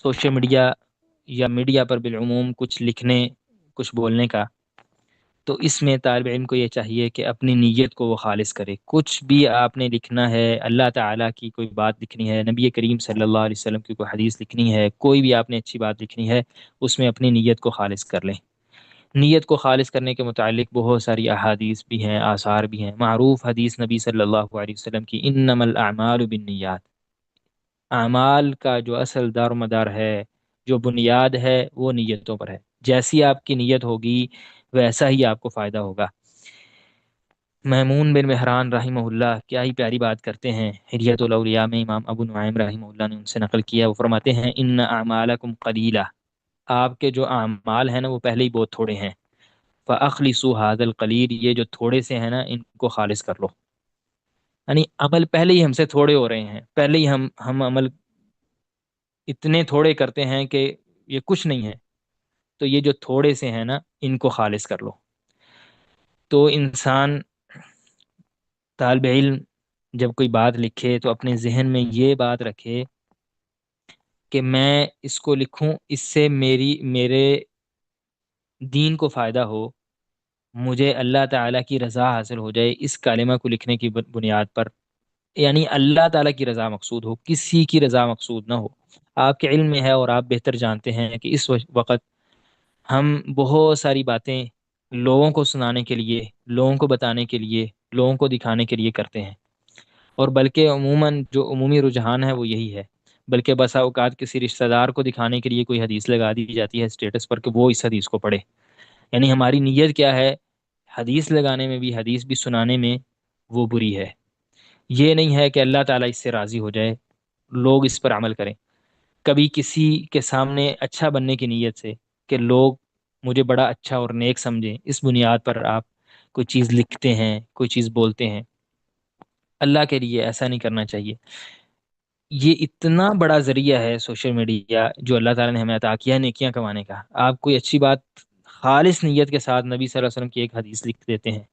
Social media یا media پر بالعموم کچھ لکھنے کچھ بولنے کا، تو اس میں طالب علم کو یہ چاہیے کہ اپنی نیت کو وہ خالص کرے۔ کچھ بھی آپ نے لکھنا ہے، اللہ تعالیٰ کی کوئی بات لکھنی ہے، نبی کریم صلی اللہ علیہ وسلم کی کوئی حدیث لکھنی ہے، کوئی بھی آپ نے اچھی بات لکھنی ہے، اس میں اپنی نیت کو خالص کر لیں۔ نیت کو خالص کرنے کے متعلق بہت ساری احادیث بھی ہیں، آثار بھی ہیں۔ معروف حدیث نبی صلی اللہ علیہ وسلم کی انما الاعمال بالنیات، اعمال کا جو اصل دار و مدار ہے، جو بنیاد ہے، وہ نیتوں پر ہے۔ جیسی آپ کی نیت ہوگی ویسا ہی آپ کو فائدہ ہوگا۔ میمون بن مہران رحمہ اللہ کیا ہی پیاری بات کرتے ہیں، حلیۃ الاولیاء میں امام ابو نعیم رحمہ اللہ نے ان سے نقل کیا، وہ فرماتے ہیں ان اعمالکم قلیلہ، آپ کے جو اعمال ہیں نا وہ پہلے ہی بہت تھوڑے ہیں، فاخلصوا هذا القلیل، یہ جو تھوڑے سے ہیں نا ان کو خالص کر لو۔ یعنی عمل پہلے ہی ہم سے تھوڑے ہو رہے ہیں، پہلے ہی ہم عمل اتنے تھوڑے کرتے ہیں کہ یہ کچھ نہیں ہے، تو یہ جو تھوڑے سے ہیں نا ان کو خالص کر لو۔ تو انسان طالب علم جب کوئی بات لکھے تو اپنے ذہن میں یہ بات رکھے کہ میں اس کو لکھوں، اس سے میرے دین کو فائدہ ہو، مجھے اللہ تعالیٰ کی رضا حاصل ہو جائے اس کلمہ کو لکھنے کی بنیاد پر۔ یعنی اللہ تعالیٰ کی رضا مقصود ہو، کسی کی رضا مقصود نہ ہو۔ آپ کے علم میں ہے اور آپ بہتر جانتے ہیں کہ اس وقت ہم بہت ساری باتیں لوگوں کو سنانے کے لیے، لوگوں کو بتانے کے لیے، لوگوں کو دکھانے کے لیے کرتے ہیں، اور بلکہ عموماً جو عمومی رجحان ہے وہ یہی ہے۔ بلکہ بسا اوقات کسی رشتہ دار کو دکھانے کے لیے کوئی حدیث لگا دی جاتی ہے اسٹیٹس پر کہ وہ اس حدیث کو پڑھے۔ یعنی ہماری نیت کیا ہے؟ حدیث لگانے میں بھی، حدیث بھی سنانے میں وہ بری ہے۔ یہ نہیں ہے کہ اللہ تعالیٰ اس سے راضی ہو جائے، لوگ اس پر عمل کریں۔ کبھی کسی کے سامنے اچھا بننے کی نیت سے کہ لوگ مجھے بڑا اچھا اور نیک سمجھیں، اس بنیاد پر آپ کوئی چیز لکھتے ہیں، کوئی چیز بولتے ہیں، اللہ کے لیے ایسا نہیں کرنا چاہیے۔ یہ اتنا بڑا ذریعہ ہے سوشل میڈیا جو اللہ تعالیٰ نے ہمیں عطا کیا ہے نیکیاں کمانے کا۔ آپ کوئی اچھی بات خالص نیت کے ساتھ نبی صلی اللہ علیہ وسلم کی ایک حدیث لکھ دیتے ہیں،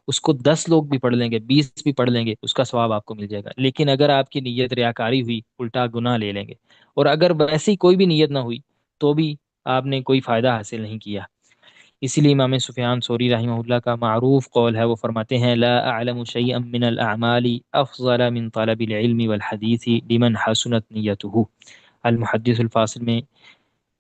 اس کو 10 لوگ بھی پڑھ لیں گے، 20 بھی پڑھ لیں گے، اس کا ثواب آپ کو مل جائے گا۔ لیکن اگر آپ کی نیت ریاکاری ہوئی، الٹا گناہ لے لیں گے، اور اگر ویسی کوئی بھی نیت نہ ہوئی تو بھی آپ نے کوئی فائدہ حاصل نہیں کیا۔ اسی لیے امام سفیان ثوری رحمہ اللہ کا معروف قول ہے، وہ فرماتے ہیں لا اعلم شیئا من الاعمال افضل من طلب العلم والحدیث لمن حسنت نیته۔ المحدث الفاصل میں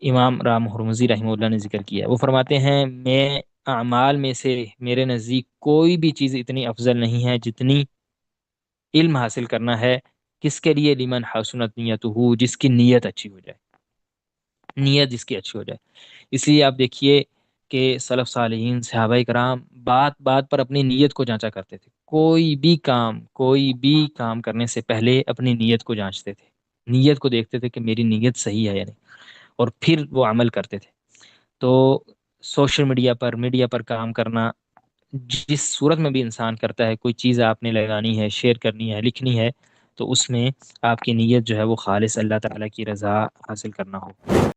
امام رام ہرمزی رحمہ اللہ نے ذکر کیا، وہ فرماتے ہیں میں اعمال میں سے میرے نزدیک کوئی بھی چیز اتنی افضل نہیں ہے جتنی علم حاصل کرنا ہے۔ کس کے لیے؟ لمن حسنت نیته، جس کی نیت اچھی ہو جائے، نیت جس کی اچھی ہو جائے۔ اس لیے آپ دیکھیے کہ سلف صالحین صحابہ کرام بات بات پر اپنی نیت کو جانچا کرتے تھے۔ کوئی بھی کام کرنے سے پہلے اپنی نیت کو جانچتے تھے، نیت کو دیکھتے تھے کہ میری نیت صحیح ہے یا نہیں، اور پھر وہ عمل کرتے تھے۔ تو سوشل میڈیا پر کام کرنا، جس صورت میں بھی انسان کرتا ہے، کوئی چیز آپ نے لگانی ہے، شیئر کرنی ہے، لکھنی ہے، تو اس میں آپ کی نیت جو ہے وہ خالص اللہ تعالیٰ کی رضا حاصل کرنا ہو۔